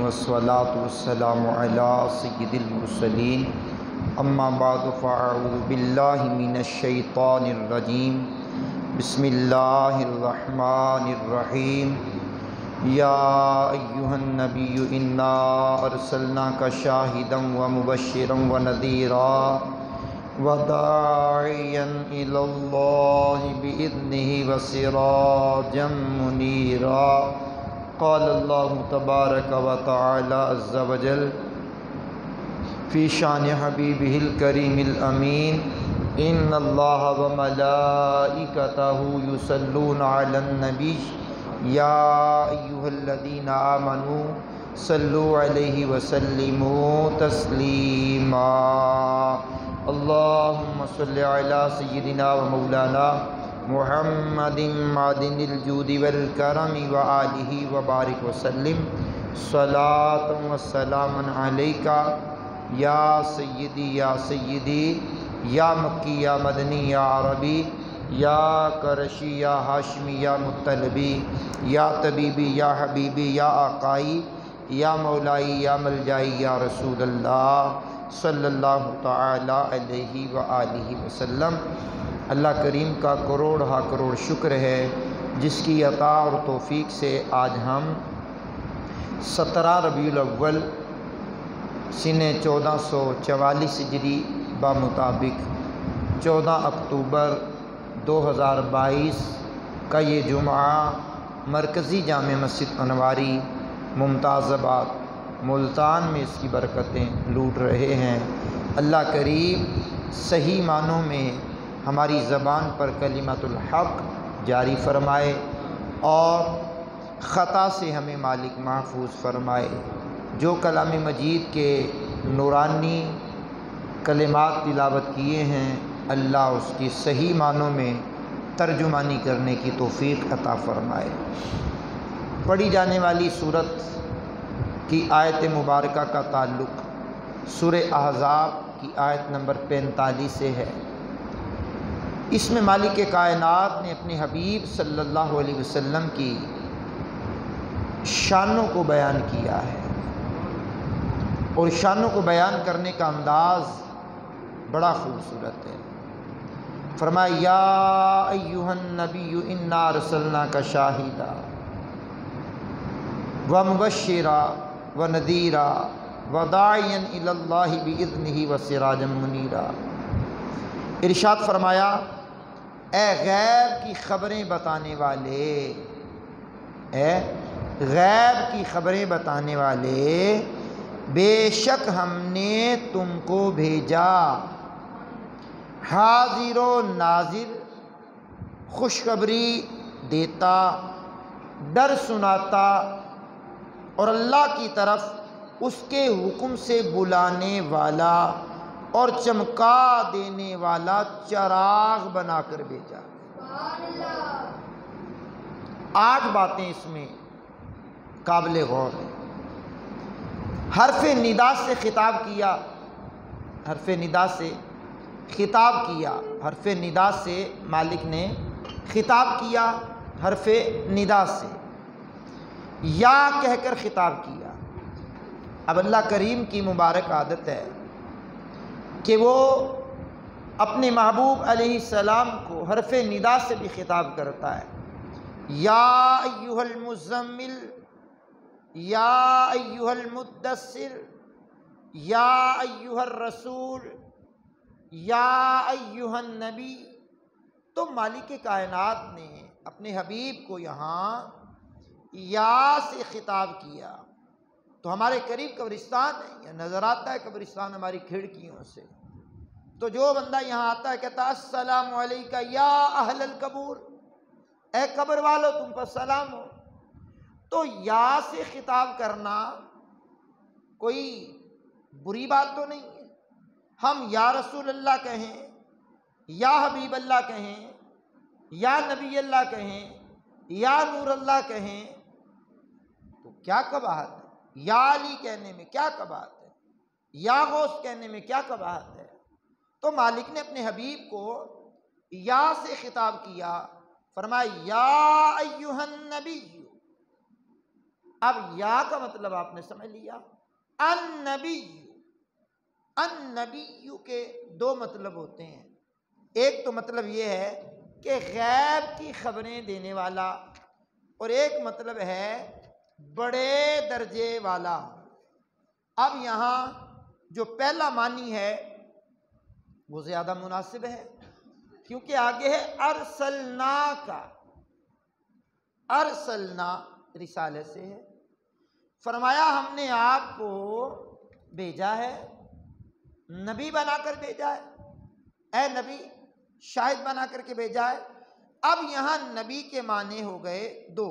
والصلاة والسلام على سید المرسلین اما بعد فاعوذ باللہ من الشیطان الرجیم بسم اللہ الرحمن الرحیم یا ایہا النبی انا ارسلناک شاہدا ومبشرا ونذیرا وداعیا الی اللہ بإذنہ وسراجا منیرا قال اللہ تبارک و تعالی عز وجل فی شان حبیبہ الکریم الامین ان اللہ وملائکتہ یصلون علی النبی یا ایہا الذین آمنوا صلوا علیہ وسلموا تسلیما اللہم صل علی سیدنا و مولانا محمد معدن الجود والکرم وآلہ وبارک وسلم صلاة و سلام علیکہ یا سیدی یا مکی یا مدنی یا عربی یا قرشی یا ہاشمی یا مطلبی یا طبیبی یا حبیبی یا آقائی یا مولائی یا ملجائی یا رسول اللہ صلی اللہ تعالی علیہ وآلہ وسلم۔ اللہ کریم کا کروڑ شکر ہے جس کی عطا اور توفیق سے آج ہم 17 ربیع الاول سنہ 1444 ہجری بمطابق 14 اکتوبر 2022 کا یہ جمعہ مرکزی جامع مسجد انواری ممتاز آباد ملتان میں اس کی برکتیں لوٹ رہے ہیں۔ اللہ کریم صحیح معنوں میں ہماری زبان پر کلمۃ الحق جاری فرمائے اور خطا سے ہمیں مالک محفوظ فرمائے۔ جو کلام مجید کے نورانی کلمات تلاوت کیے ہیں اللہ اس کی صحیح معنوں میں ترجمانی کرنے کی توفیق عطا فرمائے۔ پڑھی جانے والی صورت کی آیت مبارکہ کا تعلق سورہ احزاب کی آیت نمبر 45 سے ہے۔ اس میں مالک کائنات نے اپنے حبیب صلی اللہ علیہ وسلم کی شانوں کو بیان کیا ہے، اور شانوں کو بیان کرنے کا انداز بڑا خوبصورت ہے۔ فرمایا یا ایہا النبی انا ارسلناک شاہدا ومبشرا ونذیرا وداعیا الی اللہ بإذنہ وسراجا منیرا۔ ارشاد فرمایا اے غیب کی خبریں بتانے والے، اے غیب کی خبریں بتانے والے، بے شک ہم نے تم کو بھیجا حاضر و ناظر، خوشخبری دیتا، ڈر سناتا، اور اللہ کی طرف اس کے حکم سے بلانے والا اور چمکا دینے والا چراغ بنا کر بھیجا۔ 8 باتیں اس میں قابل غور ہیں۔ حرف ندا سے خطاب کیا، حرف ندا سے خطاب کیا، حرف ندا سے مالک نے خطاب کیا، حرف ندا سے یا کہہ کر خطاب کیا۔ اب اللہ کریم کی مبارک عادت ہے کہ وہ اپنے محبوب علیہ السلام کو حرف ندا سے بھی خطاب کرتا ہے۔ یا ایہا المزمل، یا ایہا المدثر، یا ایہا الرسول، یا ایہا النبی۔ تو مالک کائنات نے اپنے حبیب کو یہاں یا سے خطاب کیا، تو ہمارے قریب قبرستان ہے، یا نظر آتا ہے قبرستان ہماری کھڑکیوں سے، تو جو بندہ یہاں آتا ہے کہتا ہے السلام علیکہ یا اہل القبور، اے قبر والو تم پر سلام ہو۔ تو یا سے خطاب کرنا کوئی بری بات تو نہیں ہے۔ ہم یا رسول اللہ کہیں، یا حبیب اللہ کہیں، یا نبی اللہ کہیں، یا نور اللہ کہیں تو کیا قباحت ہے؟ یا علی کہنے میں کیا قباحت ہے؟ یا غوث کہنے میں کیا قباحت ہے؟ تو مالک نے اپنے حبیب کو یا سے خطاب کیا، فرمایا یا ایہا النبی، اب یا کا مطلب آپ نے سمجھ لیا۔ النبی، النبی کے دو مطلب ہوتے ہیں، ایک تو مطلب یہ ہے کہ غیب کی خبریں دینے والا، اور ایک مطلب ہے بڑے درجے والا۔ اب یہاں جو پہلا معنی ہے وہ زیادہ مناسب ہے، کیونکہ آگے ہے ارسلنا کا، ارسلنا رسالت سے ہے، فرمایا ہم نے آپ کو بھیجا ہے، نبی بنا کر بھیجا ہے، اے نبی شاہد بنا کر کے بھیجا ہے۔ اب یہاں نبی کے معنی ہو گئے دو،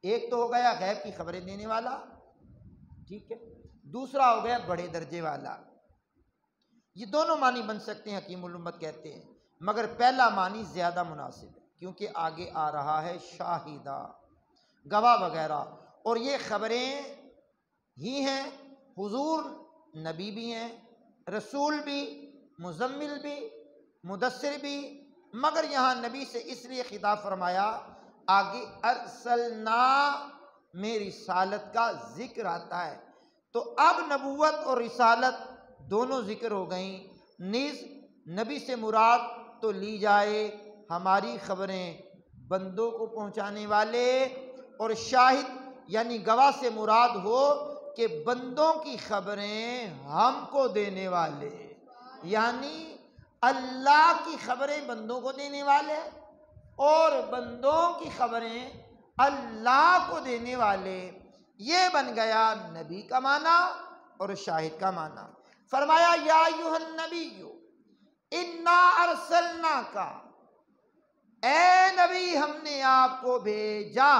ایک تو ہو گیا غیب کی خبریں دینے والا، ٹھیک ہے، دوسرا ہو گیا بڑے درجے والا۔ یہ دونوں معنی بن سکتے ہیں، حکیم الامت کہتے ہیں، مگر پہلا معنی زیادہ مناسب ہے، کیونکہ آگے آ رہا ہے شاہدہ، گواہ وغیرہ، اور یہ خبریں ہی ہیں، حضور نبی بھی ہیں، رسول بھی، مزمل بھی، مدثر بھی، مگر یہاں نبی سے اس لیے خطاب فرمایا، آگے ارسلنا میں رسالت کا ذکر آتا ہے، تو اب نبوت اور رسالت دونوں ذکر ہو گئیں، نیز نبی سے مراد تو لی جائے ہماری خبریں بندوں کو پہنچانے والے، اور شاہد یعنی گواہ سے مراد ہو کہ بندوں کی خبریں ہم کو دینے والے، یعنی اللہ کی خبریں بندوں کو دینے والے اور بندوں کی خبریں اللہ کو دینے والے، یہ بن گیا نبی کا معنی اور شاہد کا معنی۔ فرمایا یا ایھا النبی انا ارسلناک، اے نبی ہم نے آپ کو بھیجا۔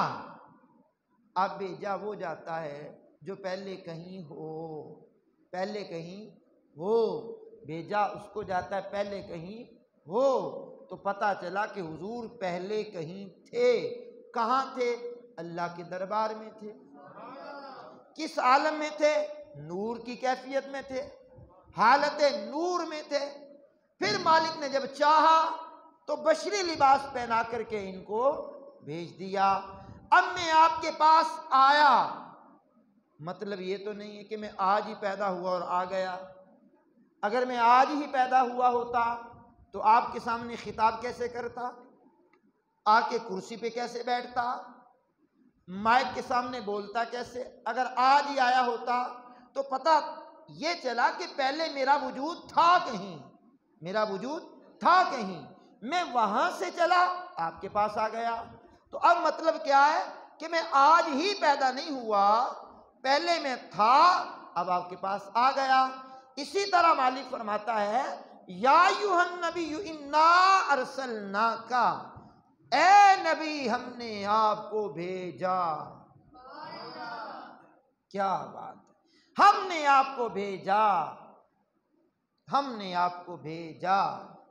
اب بھیجا وہ جاتا ہے جو پہلے کہیں ہو، پہلے کہیں ہو، بھیجا اس کو جاتا ہے پہلے کہیں ہو، تو پتہ چلا کہ حضور پہلے کہیں تھے، کہاں تھے؟ اللہ کے دربار میں تھے۔ کس عالم میں تھے؟ نور کی کیفیت میں تھے، حالت نور میں تھے۔ پھر مالک نے جب چاہا تو بشری لباس پہنا کر کے ان کو بھیج دیا۔ اب میں آپ کے پاس آیا، مطلب یہ تو نہیں ہے کہ میں آج ہی پیدا ہوا اور آ گیا۔ اگر میں آج ہی پیدا ہوا ہوتا تو آپ کے سامنے خطاب کیسے کرتا، آ کے کرسی پہ کیسے بیٹھتا، مائک کے سامنے بولتا کیسے؟ اگر آج ہی آیا ہوتا تو پتہ یہ چلا کہ پہلے میرا وجود تھا کہیں، میرا وجود تھا کہیں، میں وہاں سے چلا آپ کے پاس آ گیا۔ تو اب مطلب کیا ہے کہ میں آج ہی پیدا نہیں ہوا، پہلے میں تھا، اب آپ کے پاس آ گیا۔ اسی طرح مالک فرماتا ہے یا ایھا النبی انا ارسلناک، اے نبی ہم نے آپ کو بھیجا۔ کیا بات ہے، ہم نے آپ کو بھیجا، ہم نے آپ کو بھیجا۔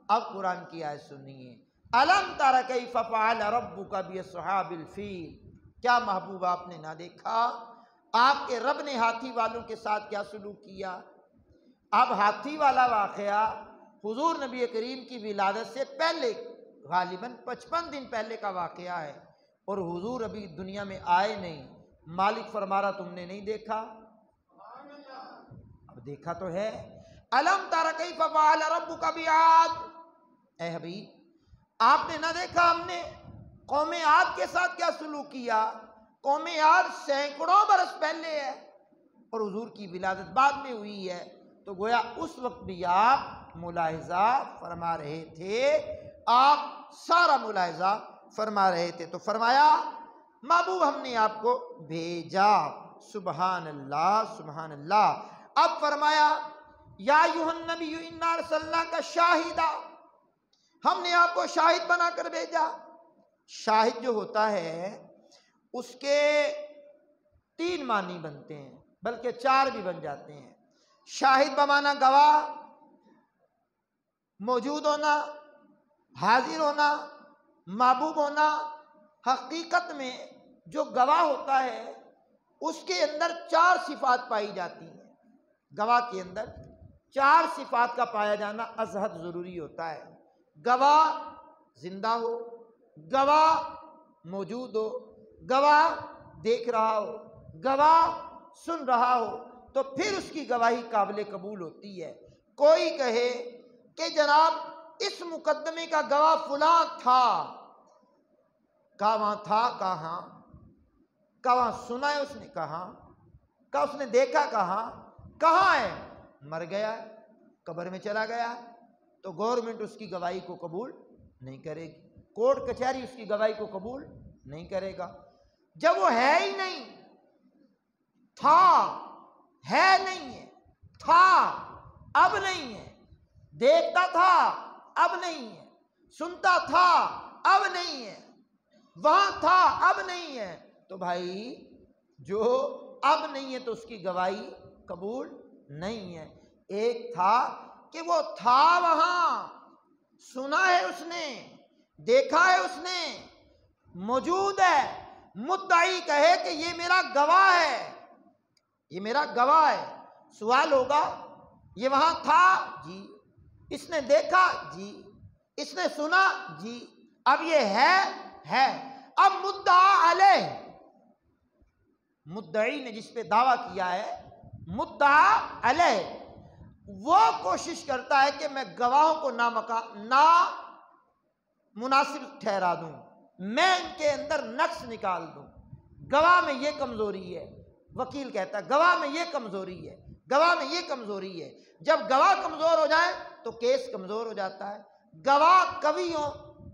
اب قرآن کی آیت سنیے، الم تر کیف فعل ربک باصحاب الفیل، کیا محبوب آپ نے نہ دیکھا آپ کے رب نے ہاتھی والوں کے ساتھ کیا سلوک کیا؟ اب ہاتھی والا واقعہ حضور نبی کریم کی ولادت سے پہلے، غالباً 55 دن پہلے کا واقعہ ہے، اور حضور ابھی دنیا میں آئے نہیں۔ مالک فرما رہا تم نے نہیں دیکھا؟ اب دیکھا تو ہے۔ الم تر کیف فعل ربک بعاد، اے حبیب آپ نے نہ دیکھا ہم نے قوم عاد کے ساتھ کیا سلوک کیا؟ قوم عاد سینکڑوں برس پہلے ہے اور حضور کی ولادت بعد میں ہوئی ہے، تو گویا اس وقت بھی آپ ملاحظہ فرما رہے تھے، آپ سارا ملاحظہ فرما رہے تھے۔ تو فرمایا محبوب ہم نے آپ کو بھیجا، سبحان اللہ سبحان اللہ۔ اب فرمایا یا ایھا النبی انا ارسلناک شاہدا، ہم نے آپ کو شاہد بنا کر بھیجا۔ شاہد جو ہوتا ہے اس کے 3 معنی بنتے ہیں، بلکہ 4 بھی بن جاتے ہیں۔ شاہد بمعنی گواہ، موجود ہونا، حاضر ہونا، محبوب ہونا۔ حقیقت میں جو گواہ ہوتا ہے اس کے اندر 4 صفات پائی جاتی ہیں، گواہ کے اندر 4 صفات کا پایا جانا ازحد ضروری ہوتا ہے۔ گواہ زندہ ہو، گواہ موجود ہو، گواہ دیکھ رہا ہو، گواہ سن رہا ہو تو پھر اس کی گواہی قابل قبول ہوتی ہے۔ کوئی کہے کہ جناب اس مقدمے کا گواہ فلاں تھا، کہاں تھا؟ کہاں؟ کہاں سنا ہے اس نے؟ کہاں؟ کہاں اس نے دیکھا؟ کہاں ہے؟ مر گیا ہے، قبر میں چلا گیا ہے، تو گورنمنٹ اس کی گواہی کو قبول نہیں کرے گی، کورٹ کچہری اس کی گواہی کو قبول نہیں کرے گا۔ جب وہ ہے ہی نہیں، تھا، ہے نہیں ہے، تھا اب نہیں ہے، دیکھتا تھا اب نہیں ہے، سنتا تھا اب نہیں ہے، وہاں تھا اب نہیں ہے، تو بھائی جو اب نہیں ہے تو اس کی گواہی قبول نہیں ہے۔ ایک تھا کہ وہ تھا وہاں، سنا ہے اس نے، دیکھا ہے اس نے، موجود ہے، مدعی کہے کہ یہ میرا گواہ ہے، یہ میرا گواہ ہے۔ سوال ہوگا یہ وہاں تھا؟ جی۔ اس نے دیکھا؟ جی۔ اس نے سنا؟ جی۔ اب یہ ہے۔ اب مدعا علیہ، مدعی نے جس پہ دعویٰ کیا ہے، مدعا علیہ وہ کوشش کرتا ہے کہ میں گواہوں کو نا مناسب ٹھہرا دوں، میں ان کے اندر نقص نکال دوں، گواہ میں یہ کمزوری ہے، وکیل کہتا ہے گواہ میں یہ کمزوری ہے، گواہ میں یہ کمزوری ہے۔ جب گواہ کمزور ہو جائے تو کیس کمزور ہو جاتا ہے، گواہ قوی ہو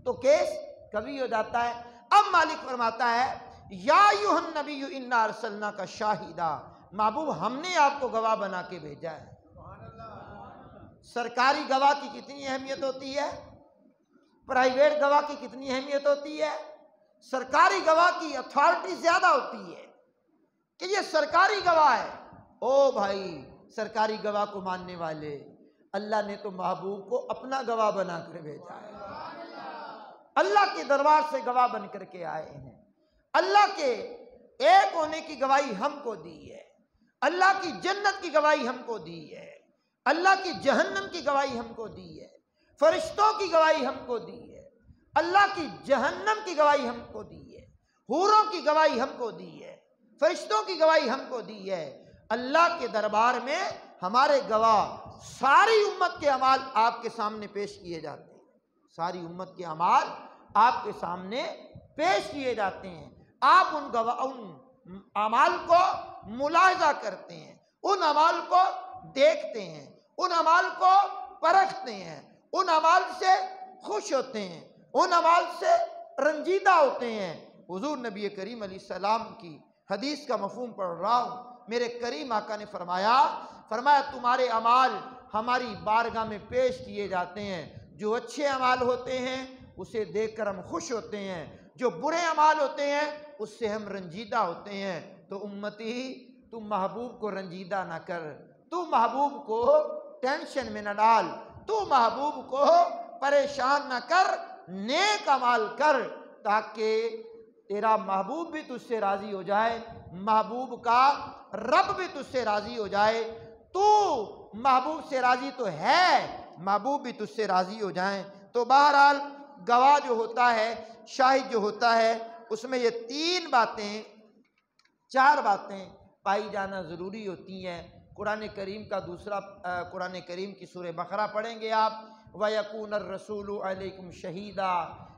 تو کیس قوی ہو جاتا ہے۔ اب مالک فرماتا ہے یا ایھا النبی انا ارسلناک شاہدا، محبوب ہم نے آپ کو گواہ بنا کے بھیجا ہے۔ سرکاری گواہ کی کتنی اہمیت ہوتی ہے، پرائیویٹ گواہ کی کتنی اہمیت ہوتی ہے۔ سرکاری گواہ کی اتھارٹی زیادہ ہوتی ہے کہ یہ سرکاری گواہ ہے۔ او بھائی، سرکاری گواہ کو ماننے والے، اللہ نے تو محبوب کو اپنا گواہ بنا کر بھیجا ہے، اللہ کے دربار سے گواہ بن کر کے آئے ہیں، اللہ کے ایک ہونے کی گواہی ہم کو دی ہے، اللہ کی جنت کی گواہی ہم کو دی ہے، اللہ کی جہنم کی گواہی ہم کو دی ہے، فرشتوں کی گواہی ہم کو دی ہے، اللہ کی جہنم کی گواہی ہم کو دی ہے، حوروں کی گواہی ہم کو دی ہے، فرشتوں کی گواہی ہم کو دی ہے۔ اللہ کے دربار میں ہمارے گواہ ساری امت کے اعمال آپ کے سامنے پیش کیے جاتے ہیں، ساری امت کے اعمال آپ کے سامنے پیش کیے جاتے ہیں، آپ ان اعمال کو ملاحظہ کرتے ہیں، ان اعمال کو دیکھتے ہیں، ان اعمال کو پرکھتے ہیں، ان اعمال سے خوش ہوتے ہیں، ان اعمال سے رنجیدہ ہوتے ہیں۔ حضور نبی کریم علیہ السلام کی حدیث کا مفہوم پڑھ رہا ہوں، میرے کریم آقا نے فرمایا تمہارے اعمال ہماری بارگاہ میں پیش کیے جاتے ہیں، جو اچھے اعمال ہوتے ہیں اسے دیکھ کر ہم خوش ہوتے ہیں، جو برے اعمال ہوتے ہیں اس سے ہم رنجیدہ ہوتے ہیں۔ تو امتی تم محبوب کو رنجیدہ نہ کر، تو محبوب کو ٹینشن میں نہ ڈال، تو محبوب کو پریشان نہ کر، نیک اعمال کر تاکہ تیرا محبوب بھی تجھ سے راضی ہو جائے، محبوب کا رب بھی تجھ سے راضی ہو جائے۔ تو محبوب سے راضی تو ہے، محبوب بھی تجھ سے راضی ہو جائیں۔ تو بہرحال گواہ جو ہوتا ہے، شاہد جو ہوتا ہے، اس میں یہ چار باتیں پائی جانا ضروری ہوتی ہیں۔ قرآن کریم کا قرآن کریم کی سورہ بقرہ پڑھیں گے آپ، وَيَكُونَ الرَّسُولُ عَلَيْكُمْ شَهِيدًا،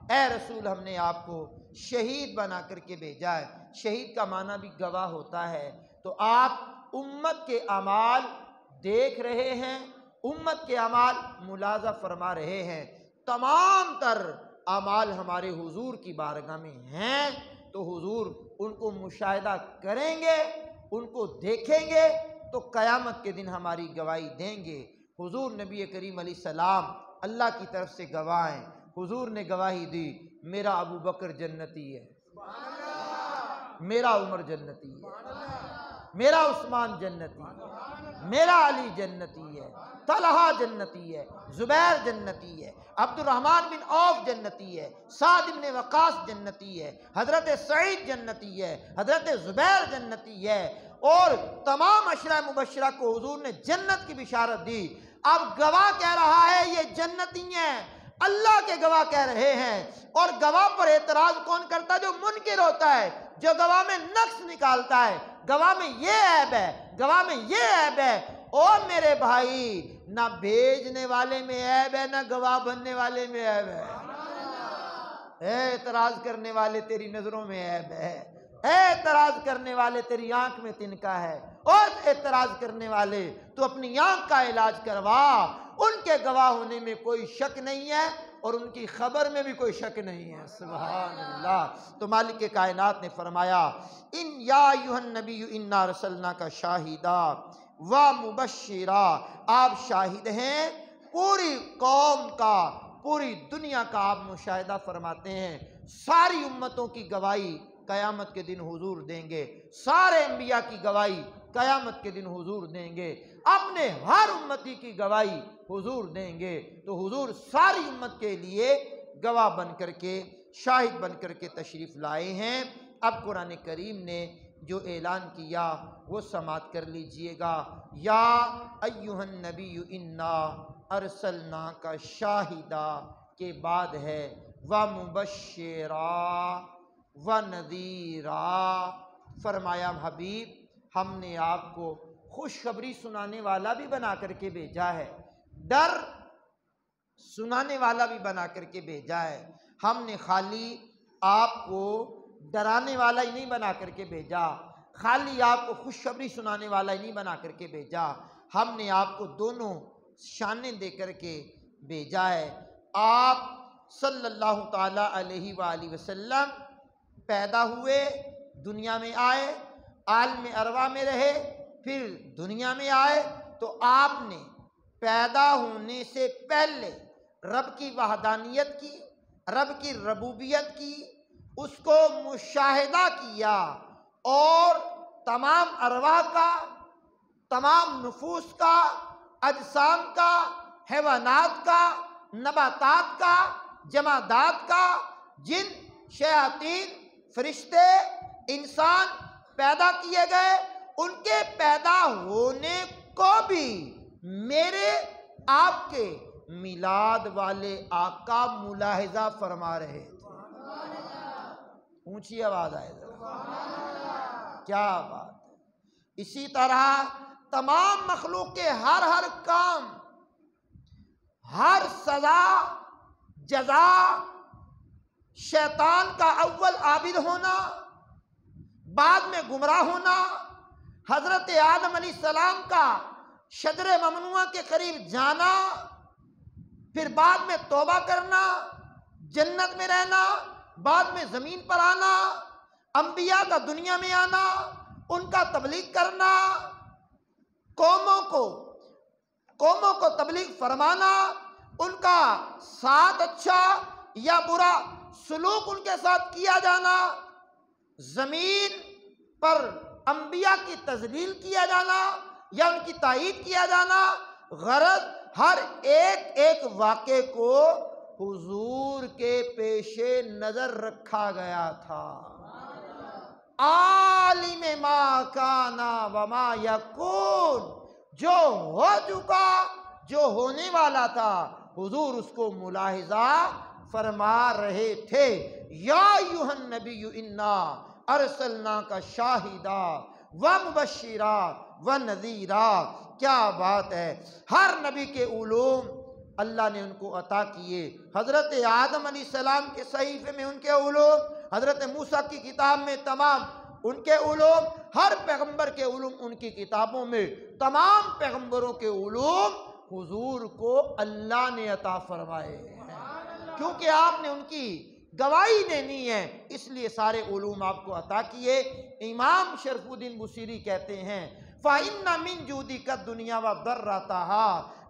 اے رسول ہم نے آپ کو شہید بنا کر کے بھیجا ہے۔ شہید کا معنی بھی گواہ ہوتا ہے۔ تو آپ امت کے اعمال دیکھ رہے ہیں، امت کے اعمال ملاحظہ فرما رہے ہیں، تمام تر اعمال ہمارے حضور کی بارگاہ میں ہیں، تو حضور ان کو مشاہدہ کریں گے، ان کو دیکھیں گے تو قیامت کے دن ہماری گواہی دیں گے۔ حضور نبی کریم علیہ السلام اللہ کی طرف سے گواہ ہیں، حضور نے گواہی دی میرا ابو بکر جنتی ہے، میرا عمر جنتی ہے، میرا عثمان جنتی ہے، میرا علی جنتی ہے، طلحہ جنتی ہے، زبیر جنتی ہے، عبد الرحمن بن عوف جنتی ہے، سعد بن وقاص جنتی ہے، حضرت سعید جنتی ہے، حضرت زبیر جنتی ہے، اور تمام عشرہ مبشرہ کو حضور نے جنت کی بشارت دی۔ اب گواہ کہہ رہا ہے یہ جنتی ہیں، اللہ کے گواہ کہہ رہے ہیں، اور گواہ پر اعتراض کون کرتا ہے؟ جو منکر ہوتا ہے، جو گواہ میں نقص نکالتا ہے، گواہ میں یہ عیب ہے، گواہ میں یہ عیب ہے، او میرے بھائی نہ بھیجنے والے میں عیب ہے نہ گواہ بننے والے میں عیب ہے۔ اعتراض کرنے والے تیری نظروں میں عیب ہے، اعتراض کرنے والے تیری آنکھ میں تنکا ہے، اور اعتراض کرنے والے تو اپنی آنکھ کا علاج کروا، ان کے گواہ ہونے میں کوئی شک نہیں ہے اور ان کی خبر میں بھی کوئی شک نہیں ہے۔ سبحان اللہ۔ تو مالک کائنات نے فرمایا ان یا ایھا النبی انا رسلناک شاہدا و مبشرا، آپ شاہد ہیں پوری قوم کا، پوری دنیا کا آپ مشاہدہ فرماتے ہیں، ساری امتوں کی گواہی قیامت کے دن حضور دیں گے، سارے انبیاء کی گواہی قیامت کے دن حضور دیں گے، اپنے ہر امتی کی گواہی حضور دیں گے۔ تو حضور ساری امت کے لیے گواہ بن کر کے، شاہد بن کر کے تشریف لائے ہیں۔ اب قرآن کریم نے جو اعلان کیا وہ سماعت کر لیجئے گا۔ یا ایھا النبی انا ارسلناک شاہدا کے بعد ہے ومبشرا ونذیرا، فرمایا حبیب ہم نے آپ کو خوشخبری سنانے والا بھی بنا کر کے بھیجا ہے، ڈر سنانے والا بھی بنا کر کے بھیجا ہے۔ ہم نے خالی آپ کو ڈرانے والا ہی نہیں بنا کر کے بھیجا، خالی آپ کو خوشخبری سنانے والا ہی نہیں بنا کر کے بھیجا، ہم نے آپ کو دونوں شانیں دے کر کے بھیجا ہے۔ آپ صلی اللہ تعالیٰ علیہ وآلہ وسلم پیدا ہوئے، دنیا میں آئے، عالم ارواح میں رہے، پھر دنیا میں آئے، تو آپ نے پیدا ہونے سے پہلے رب کی وحدانیت کی، رب کی ربوبیت کی، اس کو مشاہدہ کیا، اور تمام ارواح کا، تمام نفوس کا، اجسام کا، حیوانات کا، نباتات کا، جمادات کا، جن، شیاطین، فرشتے، انسان پیدا کیے گئے، ان کے پیدا ہونے کو بھی میرے آپ کے میلاد والے آقا ملاحظہ فرما رہے تھے۔ اونچی آواز آئے ذرا، کیا بات ہے۔ اسی طرح تمام مخلوق کے ہر کام، ہر سزا، جزا، شیطان کا اول عابد ہونا، بعد میں گمراہ ہونا، حضرت آدم علیہ السلام کا شجر ممنوعہ کے قریب جانا، پھر بعد میں توبہ کرنا، جنت میں رہنا، بعد میں زمین پر آنا، انبیاء کا دنیا میں آنا، ان کا تبلیغ کرنا، قوموں کو تبلیغ فرمانا، ان کا ساتھ اچھا یا برا سلوک ان کے ساتھ کیا جانا، زمین پر انبیاء کی تذلیل کیا جانا یا ان کی تائید کیا جانا، غرض ہر ایک واقعے کو حضور کے پیش نظر رکھا گیا تھا۔ عالم ما کانا وما یکون، جو ہو چکا، جو ہونے والا تھا، حضور اس کو ملاحظہ فرما رہے تھے۔ یا ایھا النبی انا ارسلناک شاہدا ومبشرا ونذیرا، کیا بات ہے۔ ہر نبی کے علوم اللہ نے ان کو عطا کیے۔ حضرت آدم علیہ السلام کے صحیفے میں ان کے علوم، حضرت موسیٰ کی کتاب میں تمام ان کے علوم، ہر پیغمبر کے علوم ان کی کتابوں میں، تمام پیغمبروں کے علوم حضور کو اللہ نے عطا فرمائے ہیں، کیونکہ آپ نے ان کی گواہی دینی ہے، اس لیے سارے علوم آپ کو عطا کیے۔ امام شرف الدین بصیری کہتے ہیں فَإِنَّ مِن جُودِكَ الدُّنْيَا وَضَرَّتَهَا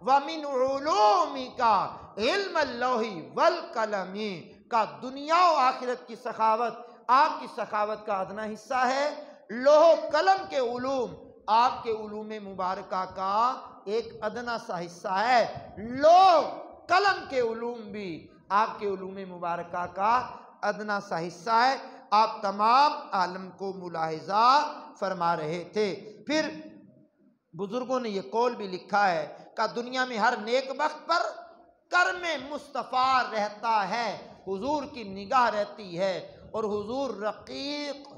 وَمِنْ عُلُومِكَ عِلْمَ اللَّوْحِ وَالْقَلَمِ، کا دنیا و آخرت کی سخاوت آپ کی سخاوت کا ادنا حصہ ہے، لوح و قلم کے علوم آپ کے علوم مبارکہ کا ایک ادنا سا حصہ ہے، لوح قلم کے علوم بھی آپ کے علوم مبارکہ کا ادنا سا حصہ ہے۔ آپ تمام عالم کو ملاحظہ فرما رہے تھے۔ پھر بزرگوں نے یہ قول بھی لکھا ہے کہ دنیا میں ہر نیک بخت پر کرم مصطفیٰ رہتا ہے، حضور کی نگاہ رہتی ہے، اور حضور رقیق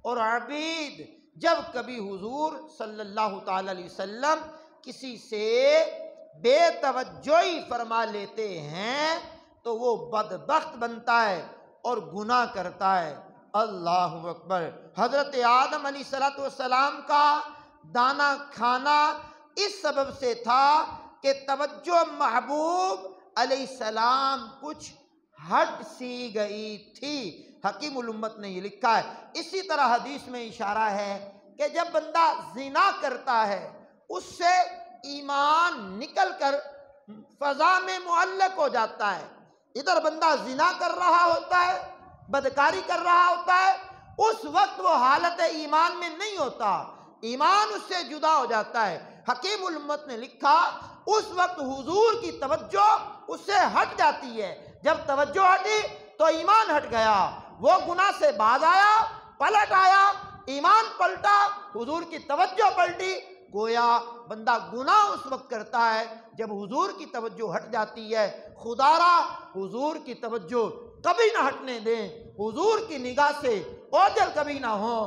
اور عبید جب کبھی حضور صلی اللہ تعالی علیہ وسلم کسی سے بے توجہی فرما لیتے ہیں تو وہ بدبخت بنتا ہے اور گناہ کرتا ہے۔ اللہ اکبر۔ حضرت آدم علیہ السلام کا دانا کھانا اس سبب سے تھا کہ توجہ محبوب علیہ السلام کچھ ہٹ سی گئی تھی۔ حکیم الامت نے یہ لکھا ہے۔ اسی طرح حدیث میں اشارہ ہے کہ جب بندہ زنا کرتا ہے اس سے ایمان نکل کر فضا میں معلق ہو جاتا ہے۔ ادھر بندہ زنا کر رہا ہوتا ہے، بدکاری کر رہا ہوتا ہے، اس وقت وہ حالت ایمان میں نہیں ہوتا، ایمان اس سے جدا ہو جاتا ہے۔ حکیم الامت نے لکھا اس وقت حضور کی توجہ اس سے ہٹ جاتی ہے۔ جب توجہ ہٹی تو ایمان ہٹ گیا، وہ گناہ سے باز آیا، پلٹ آیا، ایمان پلٹا، حضور کی توجہ پلٹی۔ گویا بندہ گناہ اس وقت کرتا ہے جب حضور کی توجہ ہٹ جاتی ہے۔ خدا را حضور کی توجہ کبھی نہ ہٹنے دیں، حضور کی نگاہ سے اوجھل کبھی نہ ہو۔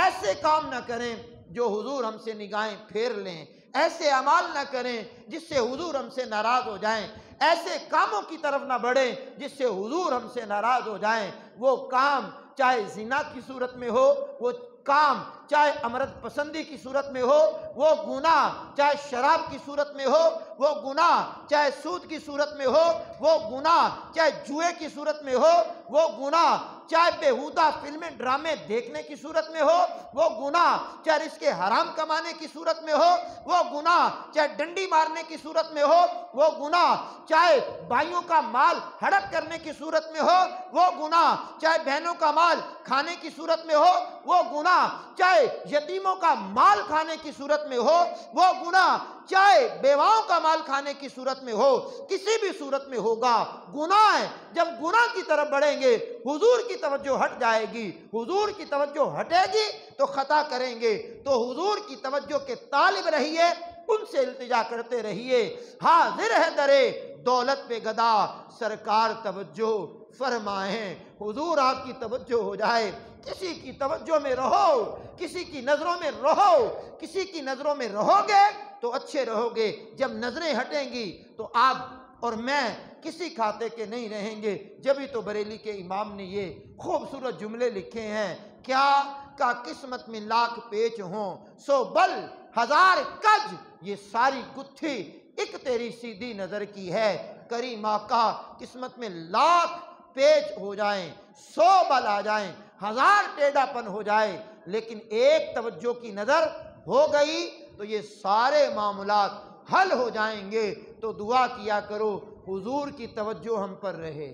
ایسے کام نہ کریں جو حضور ہم سے نگاہیں پھیر لیں، ایسے اعمال نہ کریں جس سے حضور ہم سے ناراض ہو جائیں، ایسے کاموں کی طرف نہ بڑھیں جس سے حضور ہم سے ناراض ہو جائیں۔ وہ کام چاہے زنا کی صورت میں ہو، وہ کام چاہے امرت پسندی کی صورت میں ہو، وہ گناہ چاہے شراب کی صورت میں ہو، وہ گناہ چاہے سود کی صورت میں ہو، وہ گناہ چاہے جوئے کی صورت میں ہو، وہ گناہ چاہے بیہودہ فلمیں ڈرامے دیکھنے کی صورت میں ہو، وہ گناہ چاہے رزق حرام کمانے کی صورت میں ہو، وہ گناہ چاہے ڈنڈی مارنے کی صورت میں ہو، وہ گناہ چاہے بھائیوں کا مال ہڑپ کرنے کی صورت میں ہو، وہ گناہ چاہے بہنوں کا مال کھانے کی صورت میں ہو، وہ گناہ چاہے یتیموں کا مال کھانے کی صورت میں ہو، وہ گناہ چاہے بیواؤں کا مال کھانے کی صورت میں ہو، کسی بھی صورت میں ہوگا گناہ ہے۔ جب گناہ کی طرف بڑھیں گے حضور کی توجہ ہٹ جائے گی، حضور کی توجہ ہٹے گی تو خطا کریں گے۔ تو حضور کی توجہ کے طالب رہیے، ان سے التجا کرتے رہیے۔ حاضر ہے درے دولت پہ گدا، سرکار توجہ فرمائیں۔ حضور آپ کی توجہ ہو جائے، کسی کی توجہ میں رہو، کسی کی نظروں میں رہو، کسی کی نظروں میں رہو گے تو اچھے رہو گے۔ جب نظریں ہٹیں گی تو آپ اور میں کسی کھاتے کے نہیں رہیں گے۔ جبھی تو بریلی کے امام نے یہ خوبصورت جملے لکھے ہیں، کیا کا قسمت میں لاکھ پیچ ہوں سو بل ہزار کج، یہ ساری گتھی ایک تیری سیدھی نظر کی ہے۔ کریم آقا قسمت میں لاکھ پیچ ہو جائیں، 100 بل آ جائیں، 1000 ٹیڑھا پن ہو جائے، لیکن ایک توجہ کی نظر ہو گئی تو یہ سارے معاملات حل ہو جائیں گے۔ تو دعا کیا کرو حضور کی توجہ ہم پر رہے۔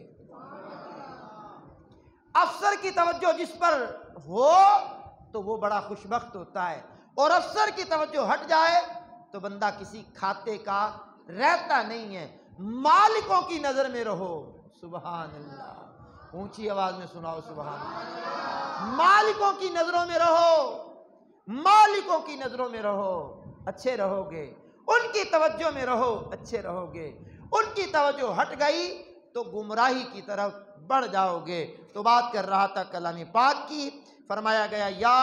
افسر کی توجہ جس پر ہو تو وہ بڑا خوشبخت ہوتا ہے، اور افسر کی توجہ ہٹ جائے تو بندہ کسی کھاتے کا رہتا نہیں ہے۔ مالکوں کی نظر میں رہو، سبحان اللہ، اونچی آواز میں سناؤ سبحان اللہ۔ مالکوں کی نظروں میں رہو، مالکوں کی نظروں میں رہو، اچھے رہو گے۔ ان کی توجہ میں رہو، اچھے رہو گے۔ ان کی توجہ ہٹ گئی تو گمراہی کی طرف بڑھ جاؤ گے۔ تو بات کر رہا تھا کلام پاک کی، فرمایا گیا یا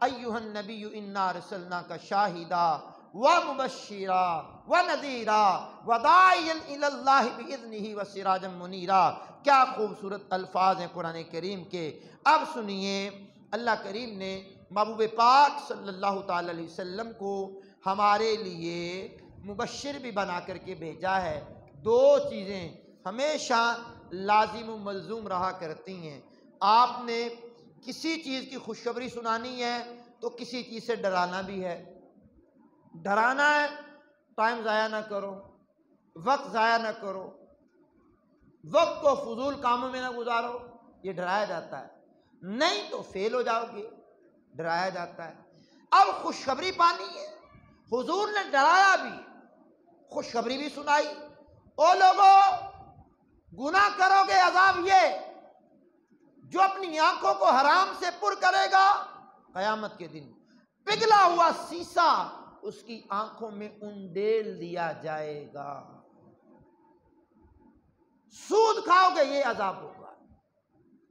ایھا النبی انا رسلناک شاہدا ومبشرا ونذیرا وداعیا الی اللہ باذنہ وسراجا منیرا۔ کیا خوبصورت الفاظ ہیں قرآن کریم کے۔ اب سنیے، اللہ کریم نے محبوب پاک صلی اللہ تعالی علیہ وسلم کو ہمارے لیے مبشر بھی بنا کر کے بھیجا ہے۔ دو چیزیں ہمیشہ لازم و ملزوم رہا کرتی ہیں۔ آپ نے کسی چیز کی خوشخبری سنانی ہے تو کسی چیز سے ڈرانا بھی ہے۔ ڈرانا ہے ٹائم ضائع نہ کرو، وقت ضائع نہ کرو، وقت کو فضول کاموں میں نہ گزارو، یہ ڈرایا جاتا ہے۔ نہیں تو فیل ہو جاؤ گے، ڈرایا جاتا ہے۔ اب خوشخبری پانی ہے، حضور نے ڈرایا بھی، خوشخبری بھی سنائی۔ او لوگو، گناہ کرو گے عذاب یہ، جو اپنی آنکھوں کو حرام سے پر کرے گا قیامت کے دن پگھلا ہوا سیسا اس کی آنکھوں میں انڈیل دیا جائے گا۔ سود کھاؤ گے یہ عذاب ہوگا،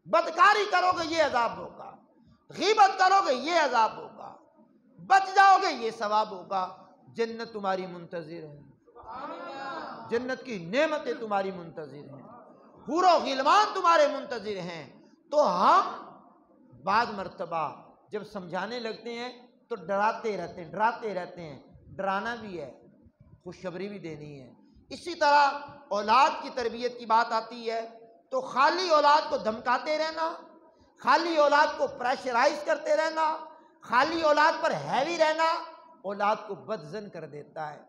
بدکاری کرو گے یہ عذاب ہوگا، غیبت کرو گے یہ عذاب ہوگا، بچ جاؤ گے یہ ثواب ہوگا، جنت تمہاری منتظر ہے، جنت کی نعمتیں تمہاری منتظر ہیں، حور و غلمان تمہارے منتظر ہیں۔ تو ہم بعض مرتبہ جب سمجھانے لگتے ہیں تو ڈراتے رہتے ہیں، ڈرانا بھی ہے، خوشخبری بھی دینی ہے۔ اسی طرح اولاد کی تربیت کی بات آتی ہے تو خالی اولاد کو دھمکاتے رہنا، خالی اولاد کو پریشرائز کرتے رہنا، خالی اولاد پر ہیوی رہنا اولاد کو بدظن کر دیتا ہے،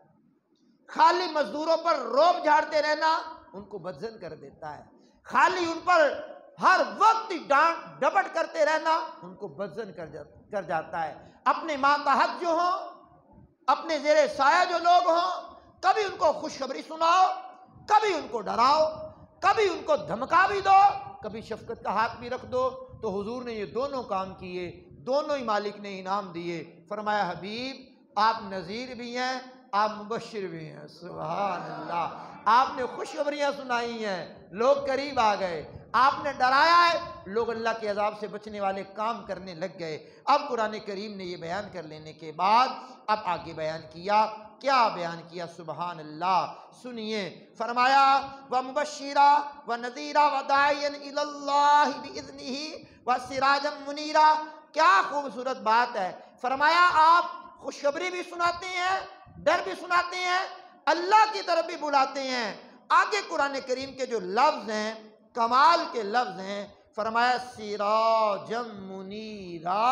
خالی مزدوروں پر روب جھاڑتے رہنا ان کو بدظن کر دیتا ہے، خالی ان پر ہر وقت ڈانٹ ڈپٹ کرتے رہنا ان کو بدظن کر جاتا ہے۔ اپنے ماتحت جو ہوں، اپنے زیر سایہ جو لوگ ہوں، کبھی ان کو خوشخبری سناؤ، کبھی ان کو ڈراؤ، کبھی ان کو دھمکا بھی دو، کبھی شفقت کا ہاتھ بھی رکھ دو۔ تو حضور نے یہ دونوں کام کیے، دونوں ہی مالک نے انعام دیے۔ فرمایا حبیب آپ نذیر بھی ہیں، آپ مبشر بھی ہیں، سبحان اللہ۔ آپ نے خوشخبریاں سنائی ہیں، لوگ قریب آ گئے، آپ نے ڈرایا ہے، لوگ اللہ کے عذاب سے بچنے والے کام کرنے لگ گئے۔ اب قرآن کریم نے یہ بیان کر لینے کے بعد اب آگے بیان کیا، کیا بیان کیا؟ سبحان اللہ، سنیے۔ فرمایا وَمُبَشِّرًا وَنَذِيرًا وَدَاعِيًا إِلَى اللَّهِ بِإِذْنِهِ وَسِرَاجًا مُنِيرًا۔ کیا خوبصورت بات ہے۔ فرمایا آپ خوشخبری بھی سناتے ہیں، ڈر بھی سناتے ہیں، اللہ کی طرف بھی بلاتے ہیں۔ آگے قرآن کریم کے جو لفظ ہیں کمال کے لفظ ہیں، فرمایا سراجا منیرا،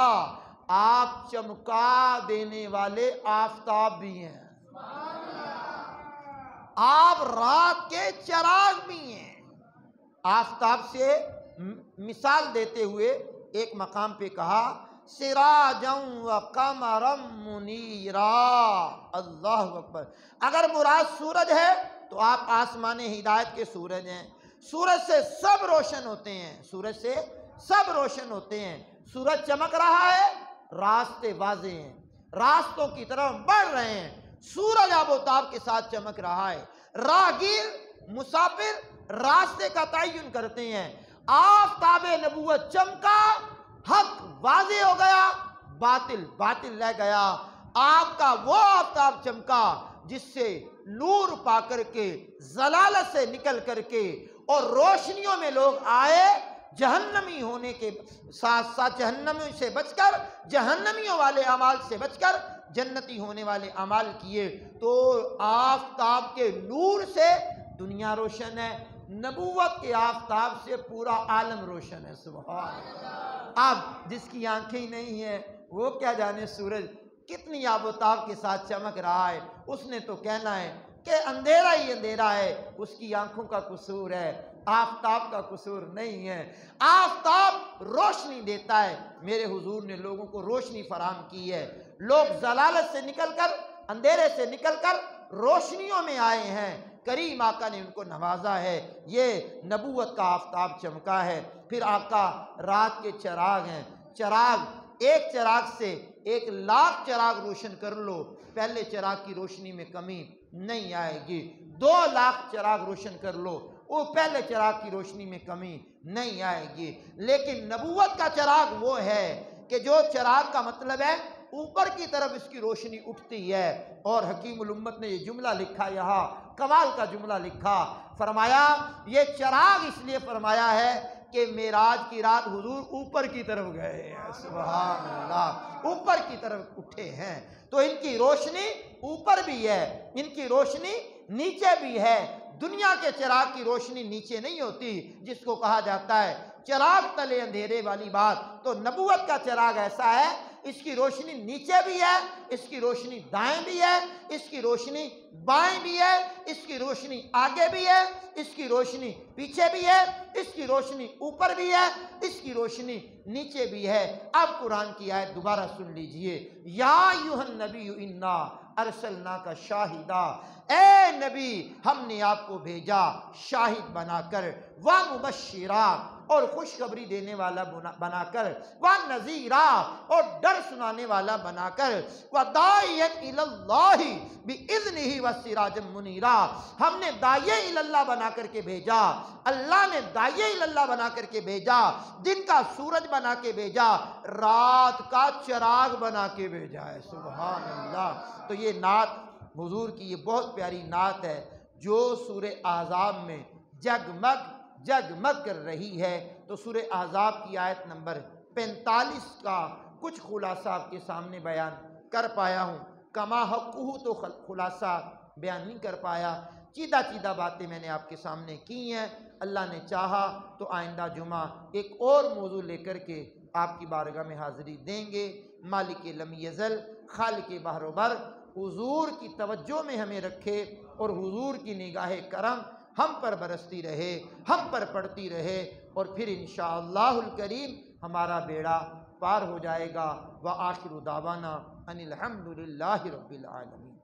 آپ چمکا دینے والے آفتاب بھی ہیں، آپ رات کے چراغ بھی ہیں۔ آفتاب سے مثال دیتے ہوئے ایک مقام پہ کہا سراجا وقمرا منیرا، اللہ اکبر۔ اگر مراد سورج ہے تو آپ آسمان ہدایت کے سورج ہیں، سورج سے سب روشن ہوتے ہیں، سورج سے سب روشن ہوتے ہیں۔ سورج چمک رہا ہے، راستے واضح ہیں، راستوں کی طرف بڑھ رہے ہیں، سورج آب و تاب کے ساتھ چمک رہا ہے، راہگیر مسافر راستے کا تعین کرتے ہیں۔ آفتاب نبوت چمکا، حق واضح ہو گیا، باطل رہ گیا۔ آپ کا وہ آفتاب چمکا جس سے نور پا کر کے، ضلالت سے نکل کر کے اور روشنیوں میں لوگ آئے، جہنمی ہونے کے ساتھ ساتھ جہنمی سے بچ کر، جہنمیوں والے اعمال سے بچ کر جنتی ہونے والے اعمال کیے۔ تو آفتاب کے نور سے دنیا روشن ہے، نبوت کے آفتاب سے پورا عالم روشن ہے، سبحان اللہ۔ اب جس کی آنکھیں ہی نہیں ہیں وہ کیا جانے سورج کتنی آب و تاب کے ساتھ چمک رہا ہے، اس نے تو کہنا ہے کہ اندھیرا ہی اندھیرا ہے، اس کی آنکھوں کا قصور ہے، آفتاب کا قصور نہیں ہے۔ آفتاب روشنی دیتا ہے، میرے حضور نے لوگوں کو روشنی فراہم کی ہے، لوگ ضلالت سے نکل کر، اندھیرے سے نکل کر روشنیوں میں آئے ہیں، کریم آقا نے ان کو نوازا ہے، یہ نبوت کا آفتاب چمکا ہے۔ پھر آقا رات کے چراغ ہیں، چراغ ایک چراغ سے 1,00,000 چراغ روشن کر لو، پہلے چراغ کی روشنی میں کمی نہیں آئے گی۔ 2,00,000 چراغ روشن کر لو، وہ پہلے چراغ کی روشنی میں کمی نہیں آئے گی۔ لیکن نبوت کا چراغ وہ ہے کہ جو چراغ کا مطلب ہے اوپر کی طرف اس کی روشنی اٹھتی ہے۔ اور حکیم الامت نے یہ جملہ لکھا، یہاں کمال کا جملہ لکھا، فرمایا یہ چراغ اس لیے فرمایا ہے کہ معراج کی رات حضور اوپر کی طرف گئے ہیں، سبحان اللہ، اوپر کی طرف اٹھے ہیں، تو ان کی روشنی اوپر بھی ہے، ان کی روشنی نیچے بھی ہے۔ دنیا کے چراغ کی روشنی نیچے نہیں ہوتی، جس کو کہا جاتا ہے چراغ تلے اندھیرے والی بات، تو نبوت کا چراغ ایسا ہے، اس کی روشنی نیچے بھی ہے، اس کی روشنی دائیں بھی ہے، اس کی روشنی بائیں بھی ہے، اس کی روشنی آگے بھی ہے، اس کی روشنی پیچھے بھی ہے، اس کی روشنی اوپر بھی ہے، اس کی روشنی نیچے بھی ہے۔ اب قرآن کی آیت دوبارہ سن لیجئے، یا ایھا النبی انا ارسلناک شاہدا، اے نبی ہم نے آپ کو بھیجا شاہد بنا کر، ومبشرا اور خوشخبری دینے والا بنا کر، وَنَذِيرًا اور ڈر سنانے والا بنا کر، وَدَاعِيًا إِلَى اللَّهِ بِإِذْنِهِ وَسِرَاجًا مُنِيرًا ہم نے داعیہ اللہ بنا کر کے بھیجا، اللہ نے داعیہ اللہ بنا کر کے بھیجا، دن کا سورج بنا کے بھیجا، رات کا چراغ بنا کے بھیجا ہے۔ سبحان اللہ۔ تو یہ نعت حضور کی یہ بہت پیاری نعت ہے جو سورہ احزاب میں جگمگ کر رہی ہے۔ تو سورہ احزاب کی آیت نمبر 45 کا کچھ خلاصہ آپ کے سامنے بیان کر پایا ہوں، کما حقہ تو خلاصہ بیان نہیں کر پایا، چیدہ باتیں میں نے آپ کے سامنے کی ہیں۔ اللہ نے چاہا تو آئندہ جمعہ ایک اور موضوع لے کر کے آپ کی بارگاہ میں حاضری دیں گے۔ مالک لم یزل، خالق بحر و بر حضور کی توجہ میں ہمیں رکھے اور حضور کی نگاہ کرم ہم پر برستی رہے، ہم پر پڑتی رہے، اور پھر انشاءاللہ الکریم ہمارا بیڑا پار ہو جائے گا۔ وآخر دعوانا ان الحمد للہ رب العالمین۔